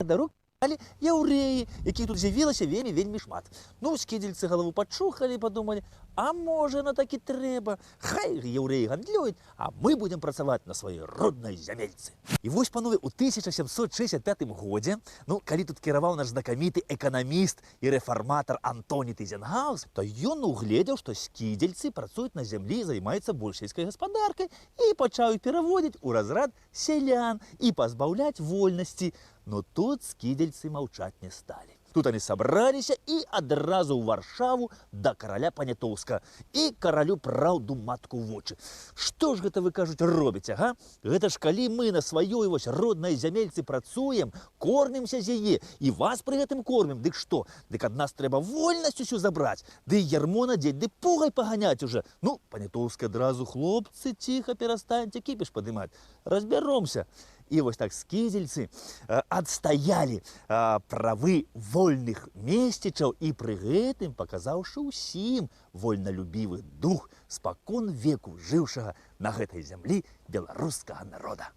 дарог але яўрэі, якіх тут з'явілася вельмі шмат. Ну, скідзельцы галаву пачухалі, падумалі, а можа, на такі трэба. Хай яўрэі гандлююць, а мы будзем працаваць на сваёй роднай зямельцы. І вось, панове, у 1765 годзе, ну, калі тут кіраваў наш знакаміты эканаміст і рэфарматар Антоні Тызенгаус, то ён угледзеў, што скідзельцы працуюць на зямлі, займаюцца больш сельскай гаспадаркай і пачаў іх пераводзіць у разрад сялян і пазбаўляць вольнасці. Но тут скідзельцы маўчаць не сталі. Тут они сабраліся і адразу ў Варшаву да караля Панятоўска і каралю праўду матку ў вочы. Што ж гэта, вы кажуць, робіце, га? Гэта ж калі мы на сваёй вось роднай зямельцы працуем, кормімся з яе, і вас пры гэтым кормім, дык што? Дык ад нас трэба вольнасць усю забраць, ды ярмо надзець, ды пугай паганяць уже. Ну, Панятоўскі адразу: хлопцы, ціха, перастаньце кіпіш падымаць, разбяромся. І вось так скідзельцы адстаялі правы вольных месцічаў і пры гэтым паказаўшы ўсім вольналюбівы дух спакон веку жыўшага на гэтай зямлі беларускага народа.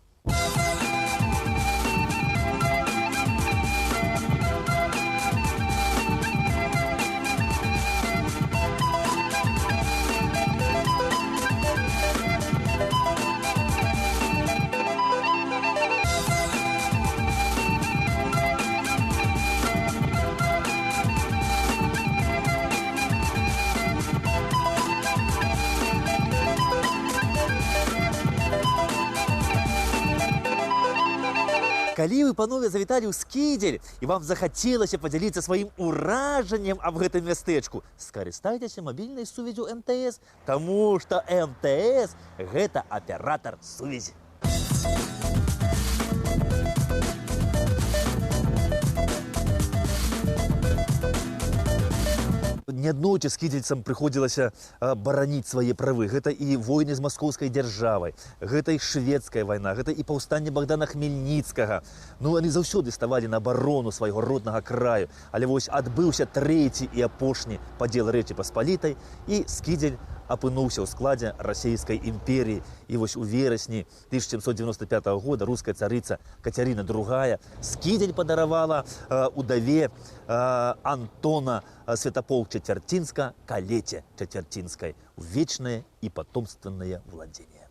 Калі вы, панове, завіталі ў Скідзель і вам захацелася падзяліцца сваім уражаннем аб гэтым мястэчку, скарыстайцеся мабільнай сувяззю МТС, таму што МТС – гэта аператар сувязі. Неаднойчы скідзельцам прыходзілася бараніць свае правы. Гэта і войны з маскоўскай дзяржавай, гэта і шведская вайна, гэта і паўстанне Богдана Хмельніцкага. Ну, яны заўсёды ставалі на абарону свайго роднага краю. Але вось адбыўся трэці і апошні падзел Рэчы Паспалітай, і Скідзель апынуўся ў складзе расійскай імперіі. І вось у верасні 1795 года руская царыца Кацярына II Скідзель падаравала удаве Антона Святополк-Чацвярцінска Калеце Чацвярцінскай у вечнае і потомственнае владзенне.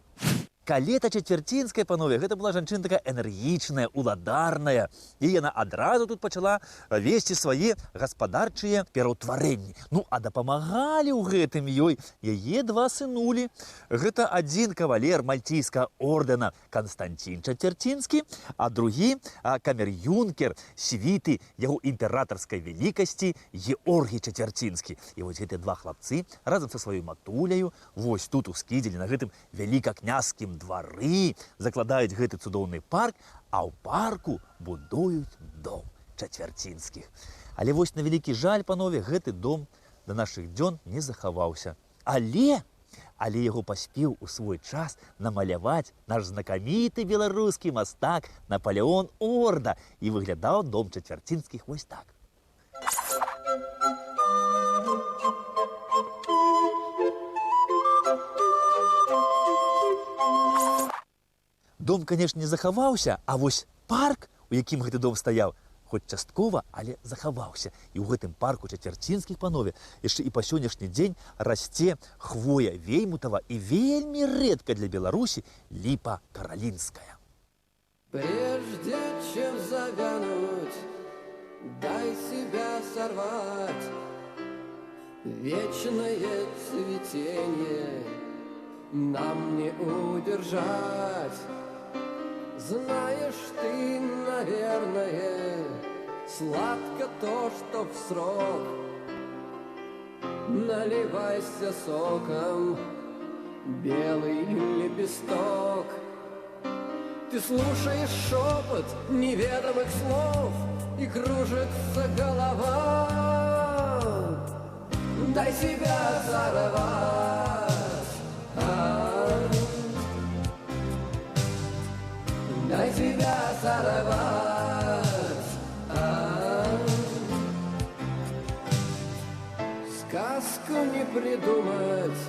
Калета Чацвярцінская, панове, гэта была жанчына такая энергічная, уладарная. І яна адразу тут пачала весці свае гаспадарчыя пераўтварэнні. Ну, а дапамагалі ў гэтым ёй яе два сынулі. Гэта адзін кавалер мальційскага ордэна Канстанцін Чацвярцінскі, а другі камер-юнкер світы яго імператарскай вялікасці Георгій Чацвярцінскі. І вось гэтыя два хлапцы разам са сваёй матуляю вось тут у Скідзелі на гэтым вялікакняскім двары закладаюць гэты цудоўны парк, а ў парку будуюць дом Чацвярцінскіх. Але вось на вялікі жаль, панове, гэты дом да нашых дзён не захаваўся. Але яго паспеў у свой час намаляваць наш знакаміты беларускі мастак Напалеон Орда, і выглядаў дом Чацвярцінскіх вось так. Дом, конечно, не захаваўся, а вось парк, у якім гэты дом стаяў, хоць часткова, але захаваўся. І ў гэтым парку Чацвярцінскіх, панове, яшчэ і па сённяшні дзень расце хвоя веймутава і вельмі рэдка для Беларусі ліпа каралінская. Прежде чем завянуть, дай себя сорвать. Вечное цветение нам не удержать. Знаешь ты, наверное, сладко то, что в срок. Наливайся соком, белый лепесток. Ты слушаешь шепот неведомых слов, и кружится голова. Дай себя сорвать. Дай себя сорвать. Сказку не придумать,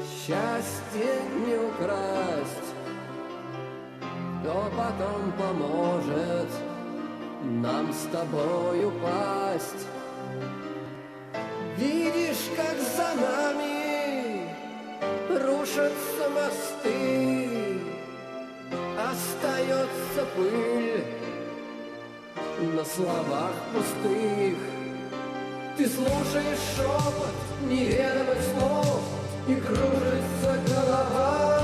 счастье не украсть. Кто потом поможет нам с тобой упасть. Видишь, как за нами рушатся мосты, остается пыль на словах пустых. Ты слушаешь шепот неведомых слов, и кружится голова.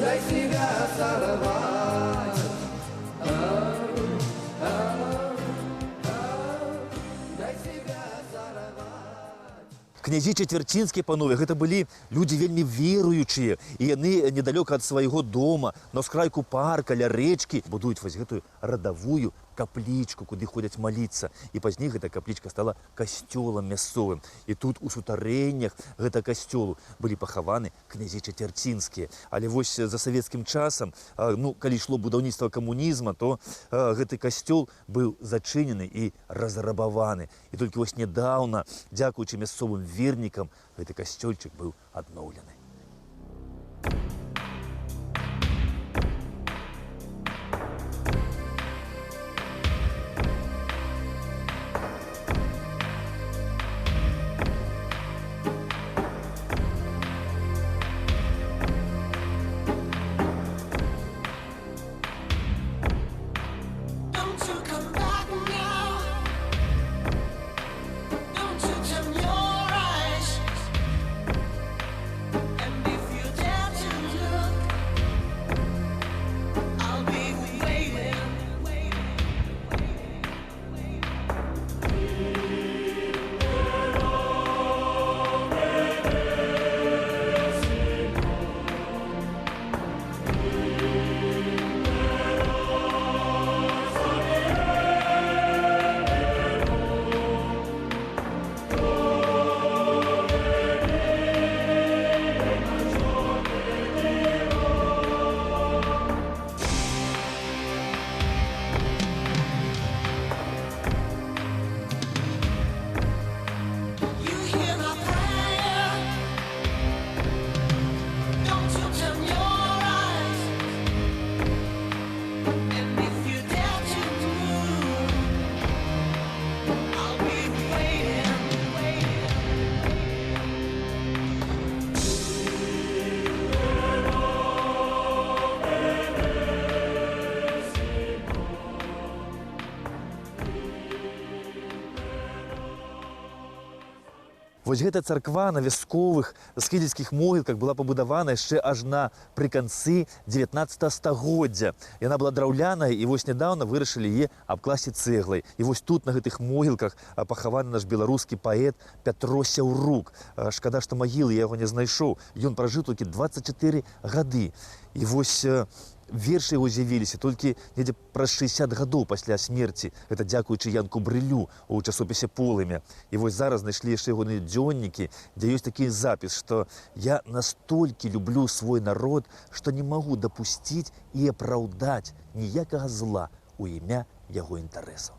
Дай себя сорвать. Дай себя сорвать. Князі чацвярцінскія, панове, гэта былі людзі вельмі веруючыя, і яны недалёка ад свайго дома, на ўскрайку парка, ля рэчкі, будуюць вось гэтую радавую каплічку, куды ходзяць маліцца. І пазней гэта каплічка стала касцёлам мясцовым. І тут у сутарэннях гэта касцёлу былі пахаваны князі чацвярцінскія. Але вось за савецкім часам, калі ішло будаўніцтва камунізма, то гэты касцёл быў зачынены і разрабаваны. І толькі вось нядаўна, дзякуючы мясцовым вернікам, гэты касцёльчык быў адноўлены. Don't you come back now. Don't you turn your eyes. And if you dare to look, I'll be waiting. You hear my prayer. Don't you turn your eyes. And if you dare to move, I'll be waiting. Вось гэта царква на вясковых скідзельскіх могілках была пабудавана яшчэ аж напрыканцы 19 стагоддзя. Яна была драўляная, і вось нядаўна вырашылі яе абкласці цэглай. І вось тут на гэтых могілках пахаваны наш беларускі паэт Пятро Сяўрук. Шкада, што магілы я яго не знайшоў. Ён пражыў толькі 24 гады. І вось вершы яго з'явіліся толькі недзе праз 60 гадоў пасля смерці. Гэта дзякуючы Янку Брылю у часопісе «Полымя». І вось зараз знайшлі яшчэ ягоныя дзённікі, дзе ёсць такі запіс, што «Я настолькі люблю свой народ, што не магу дапусціць і апраўдаць ніякага зла ў імя яго інтарэсаў».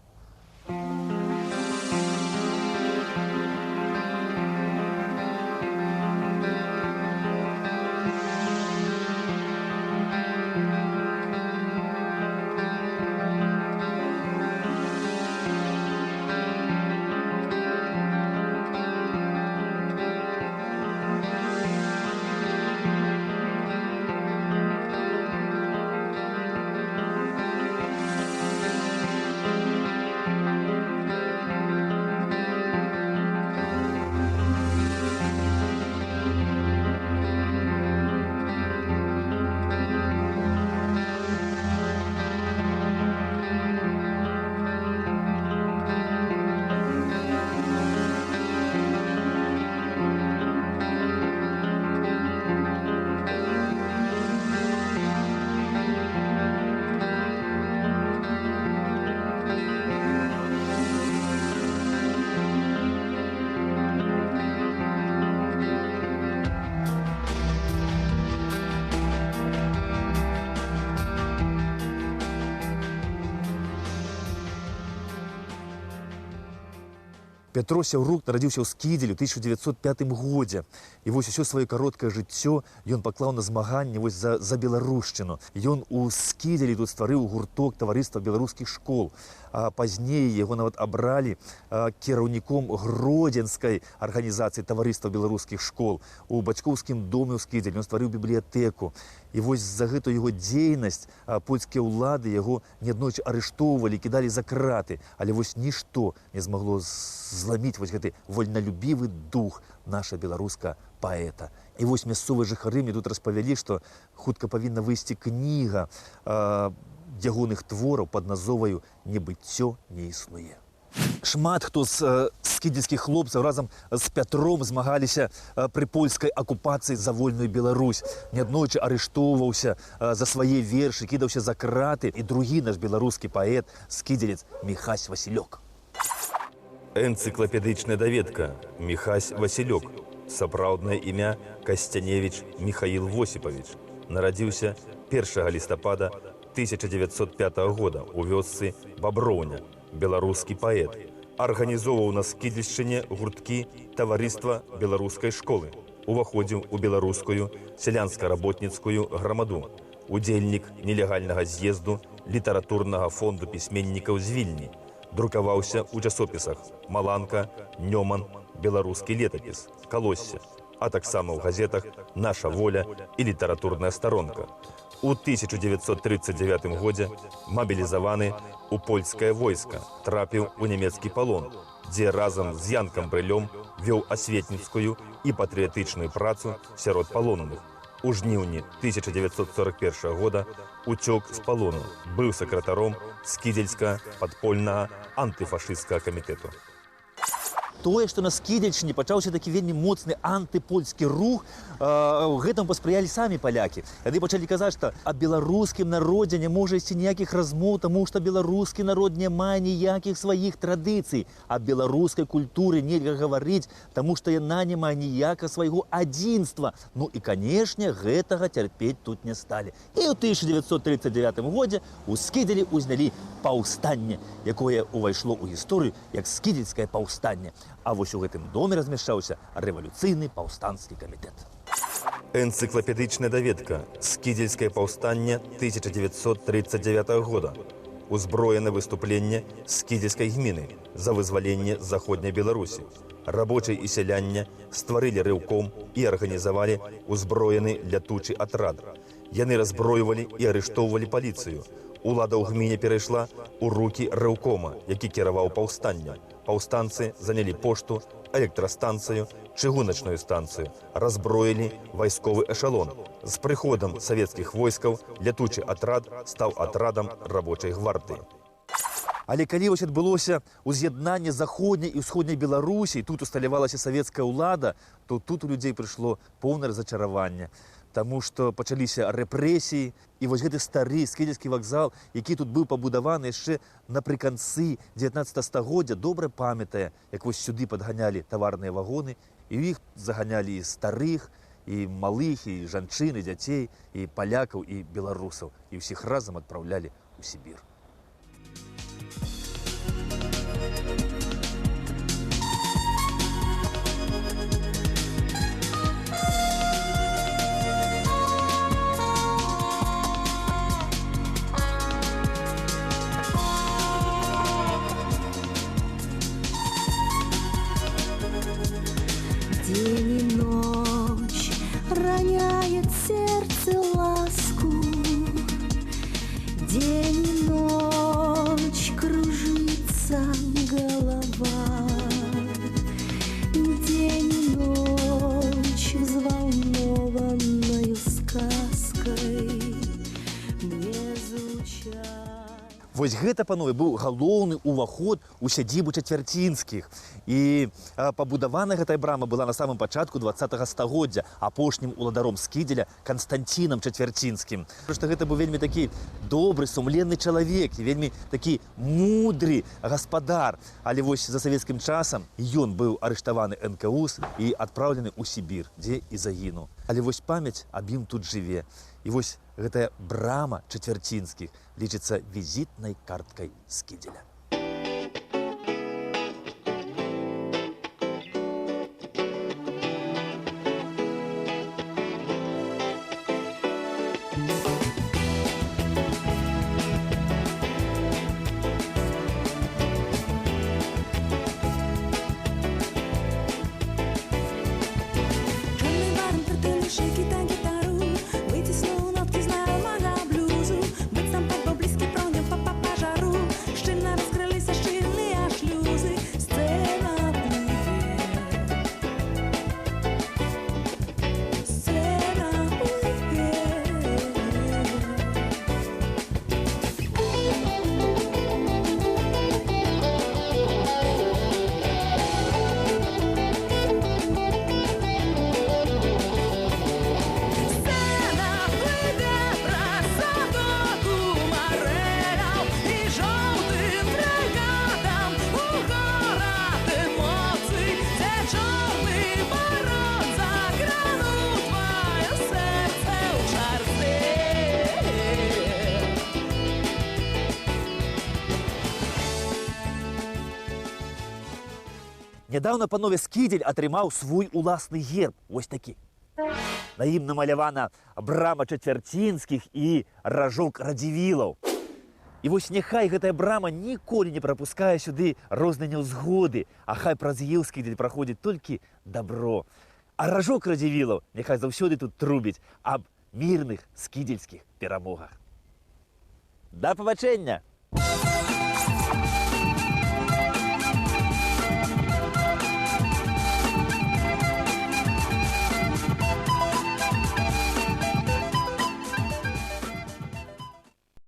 Пятро Сяўрук нарадзіўся ў Скідзелі ў 1905 годзе. І вось усё сваё кароткае жыццё ён паклаў на змаганне вось за беларушчыну. Ён у Скідзелі тут стварыў гурток таварыства беларускіх школ. А пазней яго нават абралі кіраўніком гродзенскай арганізацыі таварыства беларускіх школ. У бацькоўскім доме ў Скідзелі ён стварыў бібліятэку. І вось за гэту яго дзейнасць польскія ўлады яго неаднойчы арыштоўвалі, кідалі за краты. Але вось нішто не змагло зламіць вось гэты вольналюбівы дух наша беларуска паэта. І вось мясцовыя жыхары мне тут распавялі, што хутка павінна выйсці кніга ягоных твораў пад назоваю «Небыццё не існуе». Шмат хто з скідзельскіх хлопцаў разам з Пятром змагаліся пры польскай акупацыі за вольную Беларусь. Неаднойчы арыштоўваўся за свае вершы, кідаўся за краты. І другі наш беларускі паэт, скідзелец Міхась Васілёк. Энцыклапедычная даведка Міхась Васілёк. Сапраўднае імя Касцяневіч Міхаіл Восіпавіч. Нарадзіўся 1 лістапада 1905 года у вёсцы Баброўня. Беларускі паэт. Арганізоўваў на Скідзельшчыне гурткі таварыства беларускай школы. Уваходзіў у беларускую сялянска-работніцкую грамаду. Удзельнік нелегальнага з'езду літаратурнага фонду пісьменнікаў з Вільні. Друкаваўся ў часопісах «Маланка», «Нёман», «Беларускі летапіс», «Калоссе», а таксама ў газетах «Наша воля» і «Літаратурная старонка». У 1939 годзе мабілізаваны ў польскае войска, трапіў у нямецкі палон, дзе разам з Янкам Брылём вёў асветніцкую і патрыятычную працу сярод палоненых. У жніўні 1941 года уцёк з палону, быў сакратаром Скідзельска падпольнага антыфашысцкага камітэту. Тое, што на Скідзельшчыне пачаўся такі вельмі моцны антыпольскі рух, гэтаму паспрыялі самі палякі. Яны пачалі казаць, што аб беларускім народзе не можа ісці ніякіх размоў, таму што беларускі народ не мае ніякіх сваіх традыцый. Аб беларускай культуры нельга гаварыць, таму што яна не мае ніякага свайго адзінства. Ну і, канешне, гэтага цярпець тут не сталі. І ў 1939 годзе ў Скідзелі ўзнялі паўстанне, якое ўвайшло ў гісторыю як скідзельскае паўстанне. А вось у гэтым доме размяшчаўся рэвалюцыйны паўстанскі камітэт. Энцыклапедычная даведка «Скідзельскае паўстанне 1939 года». Узброенае выступленне скідзельскай гміны за вызваленне заходняй Беларусі. Рабочыя і сялянне стварылі рэўком і арганізавалі узброены лятучы атрад. Яны разброювалі і арыштоўвалі паліцыю. Улада ў гміне перайшла ў рукі рэўкома, які кіраваў паўстаннем. Паўстанцы занялі пошту, электрастанцыю, чыгуначную станцыю, разброілі вайсковы эшалон. З прыходам савецкіх войскаў лятучы атрад стаў атрадам рабочай гвардыі. Але калі вось адбылося ўз'яднанне заходняй і ўсходняй Беларусі, тут усталявалася савецкая ўлада, то тут у людзей прыйшло поўнае разачараванне. Таму што пачаліся рэпрэсіі, і вось гэты стары скідзельскі вакзал, які тут быў пабудаваны яшчэ напрыканцы 19 стагоддзя, добра памятае, як вось сюды падганялі таварныя вагоны, і ў іх заганялі і старых, і малых, і жанчын, і дзяцей, і палякаў, і беларусаў, і ўсіх разам адпраўлялі ў Сібір. День и ночь роняет сердце ласку, день и ночь кружится голова, день и ночь взволнованною сказкой мне звучат. Вось гэта, панове, быў галоўны ўваход у сядзібу чацвярцінскіх. І пабудавана гэтая брама была на самым пачатку 20-го стагоддзя апошнім уладаром Скідзеля Канстанцінам Чацвярцінскім. Што гэта быў вельмі такі добры, сумленны чалавек, і вельмі такі мудры гаспадар. Але вось за савецкім часам ён быў арыштаваны НКУС і адпраўлены ў Сібір, дзе і загінуў. Але вось памяць аб ім тут жыве. І вось гэтая брама чацвярцінскіх лічыцца візітнай карткай Скідзеля. Нядаўна, панове, Скідзель атрымаў свой уласны герб. Вось такі. На ім намалявана брама Чацвярцінскіх і ражок Радзівілаў. І вось няхай гэтая брама ніколі не прапускае сюды розныя няўзгоды, а хай праз яе ў Скідзель праходзіць толькі добро. А ражок Радзівілаў няхай заўсёды тут трубіць аб мірных скідзельскіх перамогах. Да пабачэння!